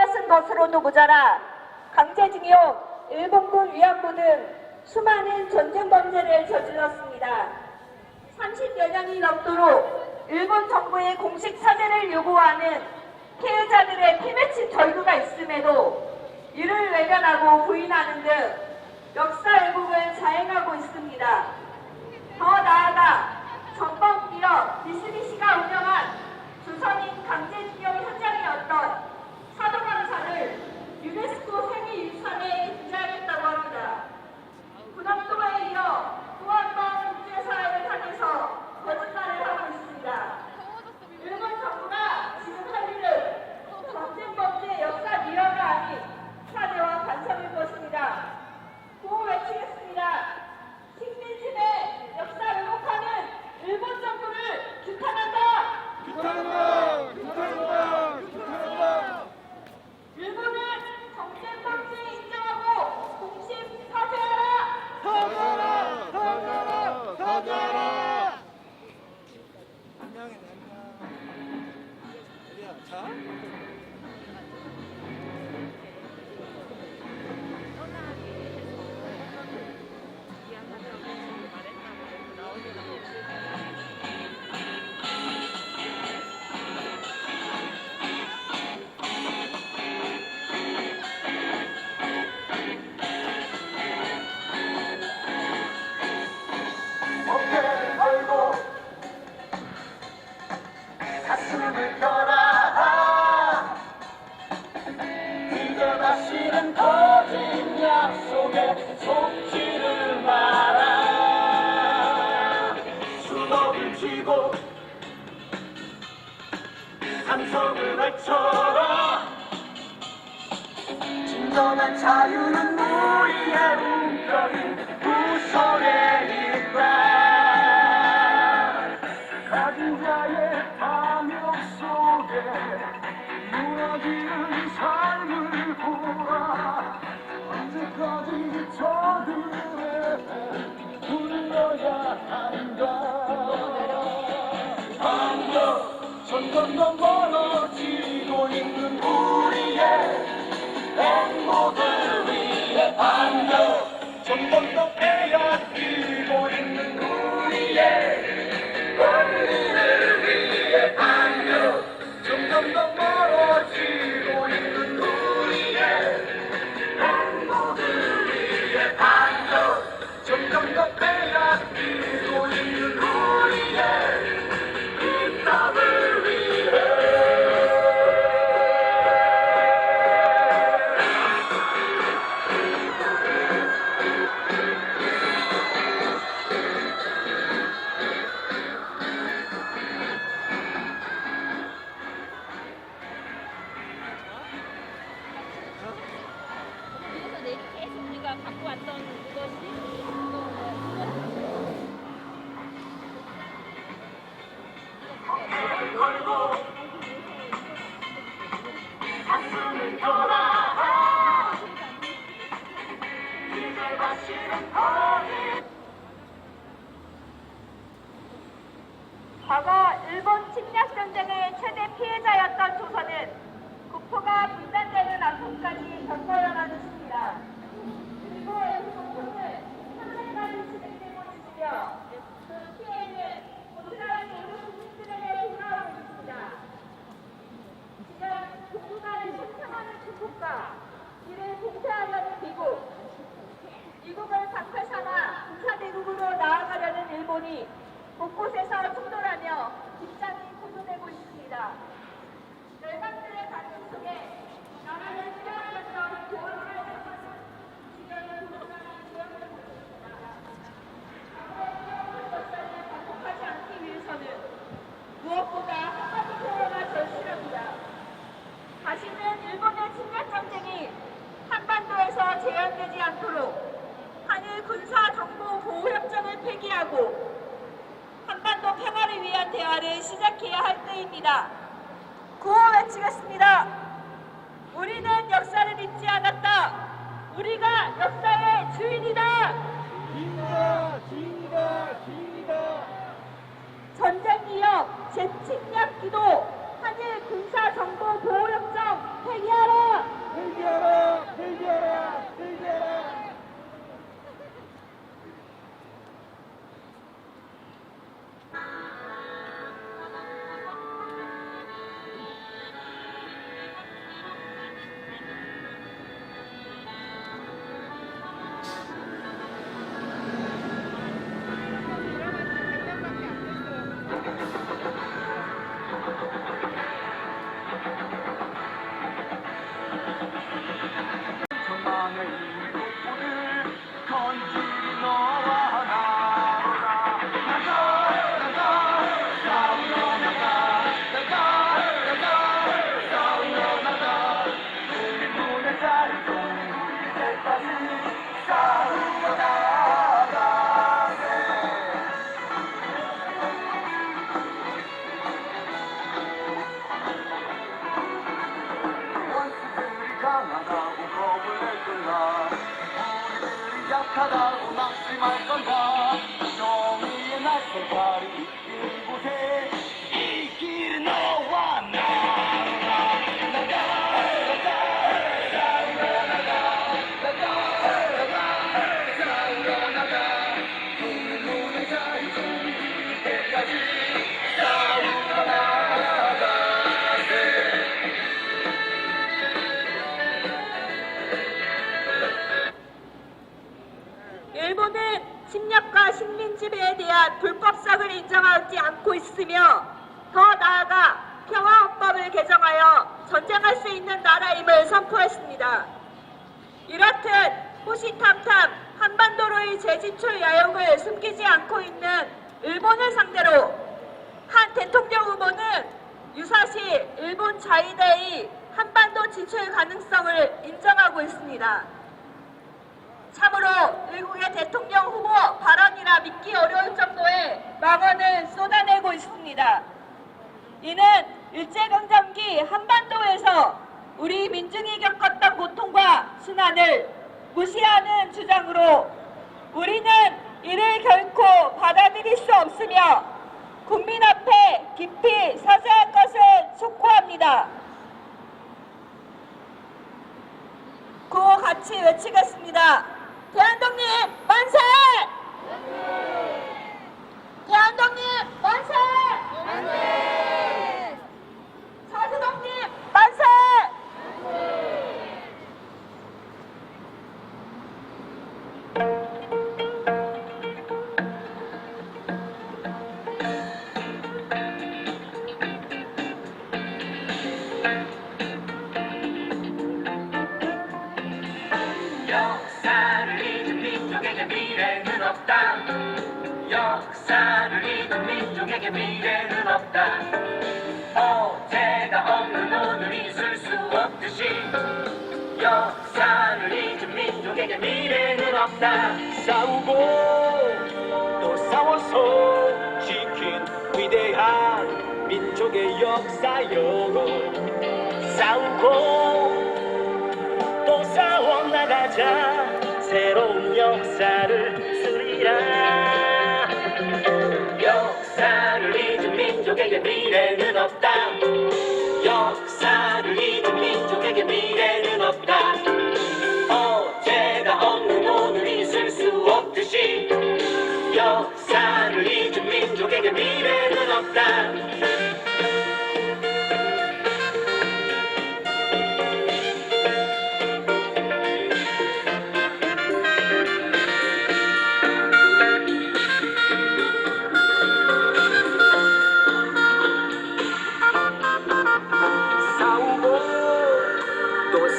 [SPEAKER 8] 빼앗은 것으로도 모자라 강제징용, 일본군 위안부 등 수많은 전쟁 범죄를 저질렀습니다. 30여 년이 넘도록 일본 정부의 공식 사죄를 요구하는 피해자들의 피맺힌 절규가 있음에도 이를 외면하고 부인하는 등 역사 왜곡을 자행하고 있습니다. 더 나아가 전범 기업 미쓰비시가 운영한 조선인 강제징용 현장이었던 사도강산을 유네스코 세계유산에 등재하겠다고 합니다. 군함도에 이어 또 한 번 국제사회를 향해서 거짓말을 하고 있습니다. 일본 정부가 지금 할 일은 전쟁범죄 역사 미화가 아닌 사죄와 반성일 것입니다. 구호 외치겠습니다. 식민지배 역사 왜곡하는 일본 정부를 규탄한다!
[SPEAKER 6] 규탄한다! 규탄한다! 규탄한다!
[SPEAKER 8] 일본은 전쟁범죄 인정하고 공식 사죄하라!
[SPEAKER 6] 사죄하라! 사죄하라! 사죄하라!
[SPEAKER 7] 어깨를 걸고 가슴을 펴라. 이제 다시는 거짓 약속에 속지를 마라. 수목을 쥐고 함성을 외쳐라. 진정한 자유는 우리의 운명인 구설에 있다. 가진 자의 탐욕 속에 무너지는 삶을 보라. 언제까지 저들의 불러야 한가. 반격 점점 더 멀어지고 있는 우리의 행복을 위해 반격 점점 더 빼앗기고 있는 우리의 권리를 위해 반격 점점 더 멀어지고 있는 우리의 행복을 위해 반격 점점 더 빼앗기고 있는 우리의 이 땅을 위해
[SPEAKER 3] 계속 우리가 갖고 왔던 그것이
[SPEAKER 7] 걸고 가슴을 펴라. 이제 다시는 거짓.
[SPEAKER 8] 과거 일본 침략 전쟁의 최대 피해자였던 조선은 국토가 분단되는 아픔까지 겪어야만 했습니다. 그리고 고통은 한순간이 진행되고 있으며 그 피해는 고스란히 우리 국민들에게 돌아오고 있습니다. 지금 동북아를 신청하는 중국과 이를 봉쇄하려는 미국, 미국을 방패 삼아 군사대국으로 나아가려는 일본이 곳곳에서 충돌하며 긴장이 고조되고 있습니다. 열강들의 가슴 속에 나라를 빼앗겼던 고원을 지금 돌아가는 위험을 보입니다. 과거의 피해를 반복하지 않기 위해서는 무엇보다 한마디 표현가 절실합니다. 다시는 일본의 침략 전쟁이 한반도에서 재현되지 않도록 한일 군사 정보 보호 협정을 폐기하고 한반도 평화를 위한 대화를 시작해야 할 때입니다. 구호 외치겠습니다. 우리는 역사를 잊지 않았다. 우리가 역사의 주인이다.
[SPEAKER 6] 주인이다! 주인이다! 주인이다!
[SPEAKER 8] 전쟁 기업, 재침략 기도, 한일 군사 정보 보호 협정 폐기하라.
[SPEAKER 7] 전망의 이곳을 건질이 너와 나로라 나가 싸우러 나가 우리 문의 자리 동물 때까지 싸우러 나가세 원수들이 강하다고 겁을 낼걸라 우리들이 약하다고 낙심할 건가 정의의 날새살이 이긴 곳에 이 길은 너와 나로라 싸우러 나가 우리 눈에 자리 좀 때까지 싸우러 나가세
[SPEAKER 8] 일본은 침략과 식민 지배에 대한 불법성을 인정하지 않고 있으며 더 나아가 평화헌법을 개정하여 전쟁할 수 있는 나라임을 선포했습니다. 이렇듯 호시탐탐 한반도로의 재진출 야욕을 숨기지 않고 있는 일본을 상대로 한 대통령 후보는 유사시 일본 자위대의 한반도 진출 가능성을 인정하고 있습니다. 참으로 일국의 대통령 후보 발언이라 믿기 어려울 정도의 망언을 쏟아내고 있습니다. 이는 일제강점기 한반도에서 우리 민중이 겪었던 고통과 순환을 무시하는 주장으로 우리는 이를 결코 받아들일 수 없으며 국민 앞에 깊이 사죄할 것을 촉구합니다. 구호 같이 외치겠습니다. 대한독립 만세! 대한독립 만세! 자주독립 만세!
[SPEAKER 7] 역사를 잊은 민족에게 미래는 없다. 역사를 잊은 민족에게 미래는 없다. 어제가 없는 오늘이 있을 수 없듯이 역사를 잊은 민족에게 미래는 없다. 싸우고 또 싸워서 지킨 위대한 민족의 역사 영혼 싸우고 또 싸워나가자 새로운 역사를 쓰리라. 역사를 잊은 민족에게 미래는 없다. 역사를 잊은 민족에게 미래는 없다. 어제가 없는 오늘이 있을 수 없듯이 역사를 잊은 민족에게 미래는 없다.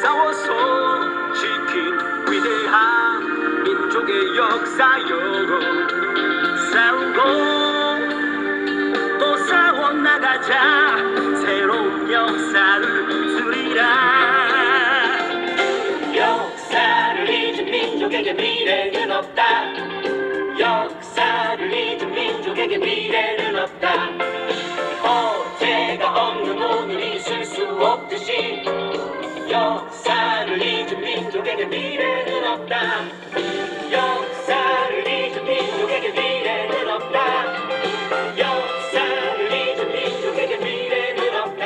[SPEAKER 7] 싸워서 지킨 위대한 민족의 역사 영혼 싸우고 또 싸워나가자 새로운 역사를 쓰리라. 역사를 잊은 민족에게 미래는 없다. 역사를 잊은 민족에게 미래는 없다. 어제가 없는 오늘이 있을 수 없듯이 역사를 잊은 민족에게 미래는 없다. 역사를 잊은 민족에게 미래는 없다. 역사를 잊은 민족에게 미래는 없다.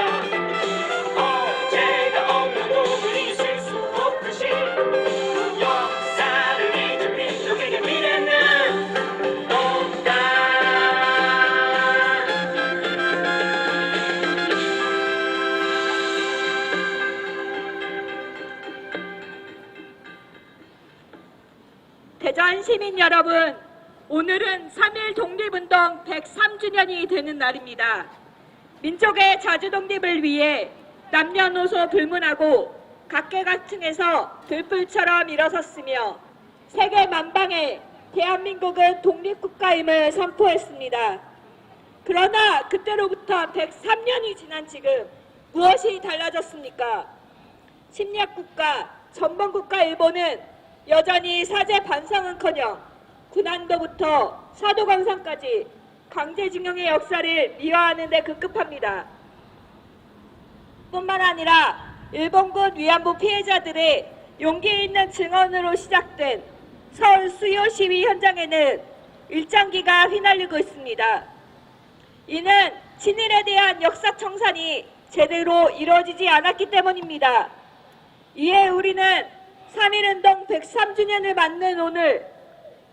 [SPEAKER 7] 어제가 없는 오늘이 있을 수 없듯이 역사를 잊은 민족에게 미래는 없다.
[SPEAKER 8] 대전 시민 여러분, 오늘은 3.1 독립운동 103주년이 되는 날입니다. 민족의 자주독립을 위해 남녀노소 불문하고 각계각층에서 들불처럼 일어섰으며 세계 만방에 대한민국은 독립국가임을 선포했습니다. 그러나 그때로부터 103년이 지난 지금 무엇이 달라졌습니까? 침략국가, 전범국가 일본은 여전히 사제 반성은커녕 군한도부터 사도광산까지 강제징용의 역사를 미화하는 데 급급합니다. 뿐만 아니라 일본군 위안부 피해자들의 용기 있는 증언으로 시작된 서울 수요 시위 현장에는 일장기가 휘날리고 있습니다. 이는 친일에 대한 역사 청산이 제대로 이루어지지 않았기 때문입니다. 이에 우리는 3.1운동 103주년을 맞는 오늘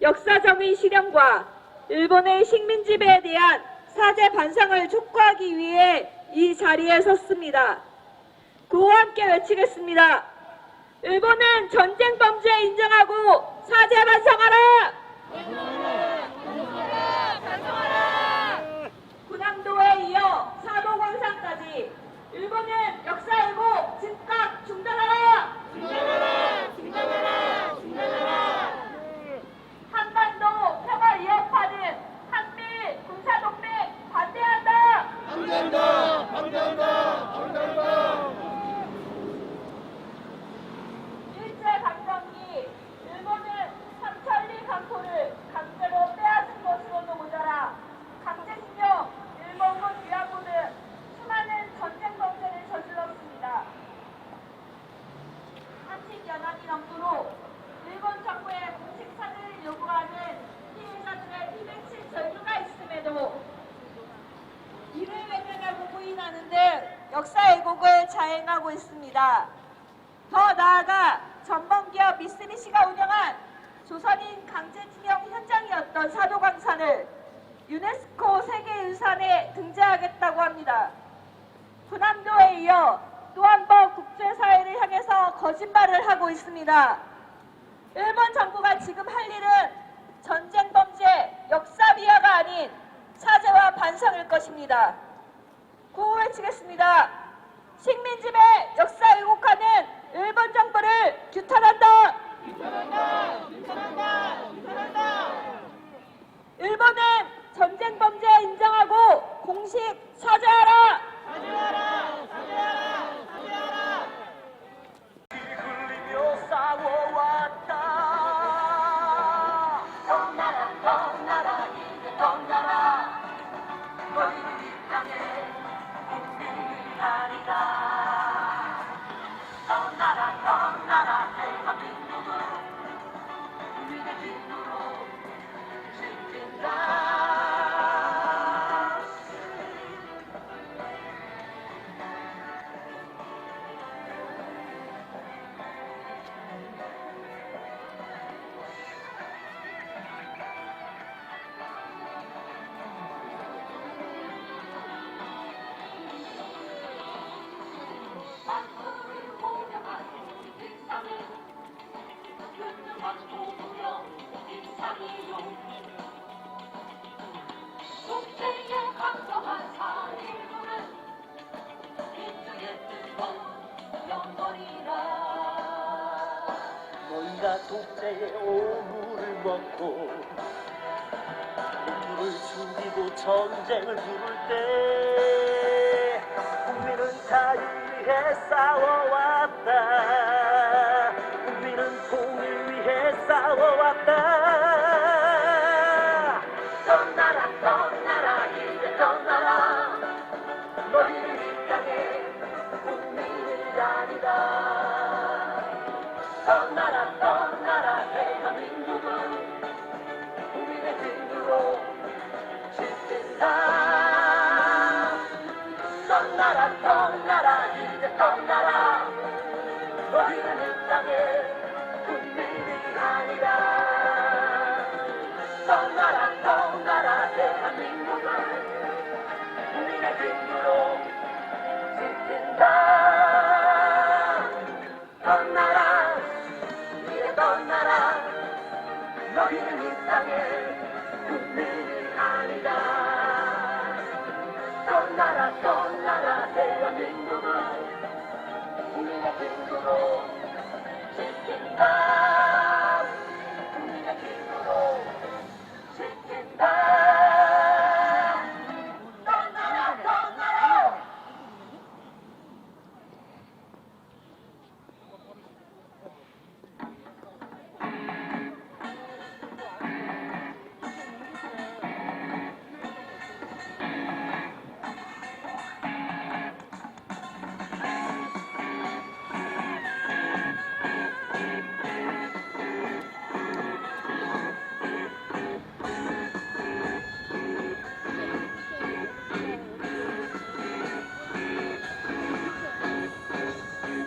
[SPEAKER 8] 역사정의 실현과 일본의 식민지배에 대한 사죄 반성을 촉구하기 위해 이 자리에 섰습니다. 구호와 함께 외치겠습니다. 일본은 전쟁 범죄 인정하고 사죄 반성하라! 군함도에 이어 사도광산까지 일본은 역사 왜곡 즉각 중단하라! 한반도 평화 위협하는 한미 군사동맹 반대한다! 일제강점기 일본은 삼천리 강토를 강제로 빼앗은 것으로도 모자라 강제징용 일본군 위안부는 수많은 전쟁 범죄를 저질렀습니다. 30여년이 넘도록 일본 정부의 공식 사죄를 요구하는 피해자들의 피백칠 절규가 있음에도 이를 외면하고 부인하는 등 역사 왜곡을 자행하고 있습니다. 더 나아가 전범기업 미쓰비시가 운영한 조선인 강제징용 현장이었던 사도광산을 유네스코 세계유산에 등재하겠다고 합니다. 군함도에 이어 또 한 번 국제사회를 향해서 거짓말을 하고 있습니다. 일본 정부가 지금 할 일은 전쟁 범죄, 역사 비하가 아닌 사죄와 반성일 것입니다. 구호 외치겠습니다. 식민지배 역사 왜곡하는 일본 정부를 규탄한다! 일본은 전쟁 범죄 인정하고 공식 사죄하라!
[SPEAKER 7] 흘리며 싸워왔다. 덩나라 이제 덩나라 너희는 이 땅에 국민이 아니다. 덩나라 대한민국은 국민의 진노로 지킨다. 너희가 독재의 오물을 먹고 민주를 숨기고 전쟁을 부를 때 국민은 자유 위해 싸워왔다. 국민은 통일 위해 싸워왔다. 떠나라 이제 떠나라 너희는 이 땅에 국민이 아니다. 떠나라 대한민국은 국민의 진주로 지킨다. 떠나라 이제 떠나라 너희는 이 땅에 국민이 아니다. 떠나라 대한민국은 국민의 진주로 지킨다. 떠나라 너희는 이 땅에 국민이 아니다. 떠나라 대한민국은 국민의 우리가 힘으로 지킨다. 우리가 힘으로 지킨다. 떠나라 떠나라.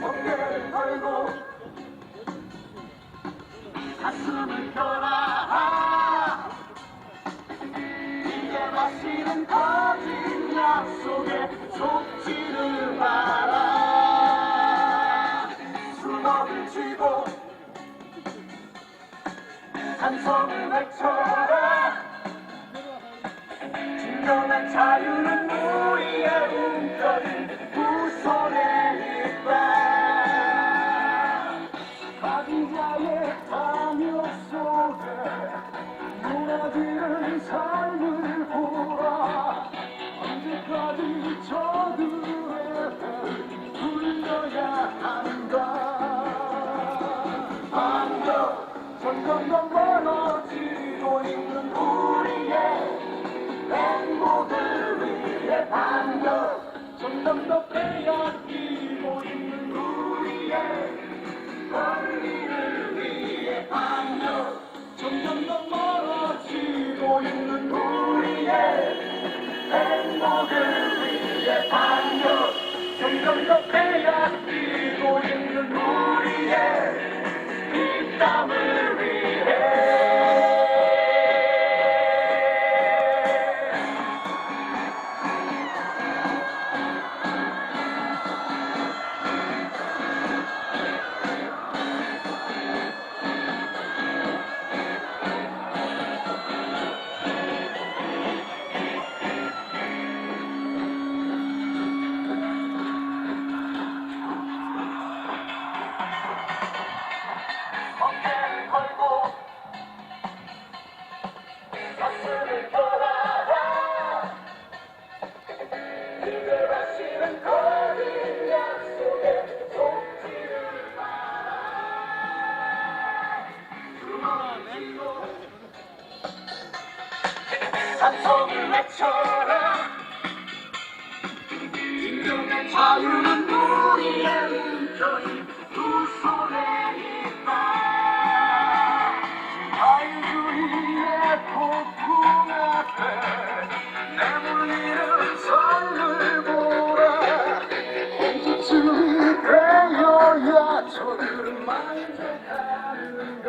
[SPEAKER 7] 어깨를 걸고 가슴을 펴라. 이제 마시는 거짓 약속에 속지를 마라. 수박을 쥐고 찬성을 외쳐라. 진정한 자유는 우리의 움켜쥔 두 손에 있다. 각자의 방역 속에 무너지는 삶을 보라. 언제까지 저들의 배를 불려야 한다. 방역 점점 더 멀어지고 있는 우리의 행복을 위해 방역 점점 더 빼앗기고 있는 우리의 권리를 위해 방역 점점 더 멀어지고 있는 우리의 행복을 위해 방역 점점 더 빼앗기고 있는 우리의 뒷담을 위해. 어깨를 걸고 가슴을 펴라. 이제 마시는 거짓 약속에 속지를 마라. 수박을 쥐고 찬송을 외쳐라. 진정한 자유는 우리의 움켜쥔 두 손에 있다. 자유주의의 폭풍 앞에 내몰리는 삶을 보라. 공주쯤이 되어야 저들은 만족하는가.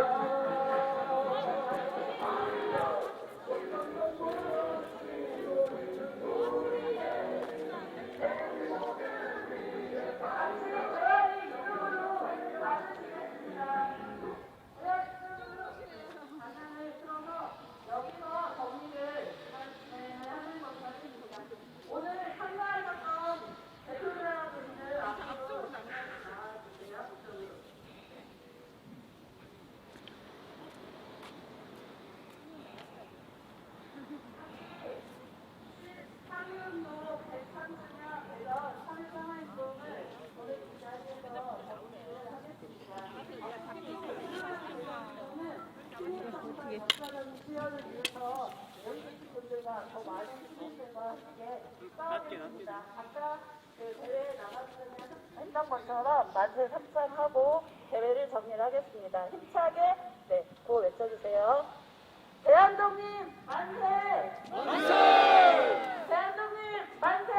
[SPEAKER 7] 수혈을 위해서 모이신 분들과 더 많은 시민들과 함께 싸워드립니다. 아까 그 대회에 나갔으면 했던 것처럼 만세 삼창하고 대회를 정리를 하겠습니다. 힘차게 구호 외쳐주세요. 대한독립 만세! 만세! 대한독립 만세!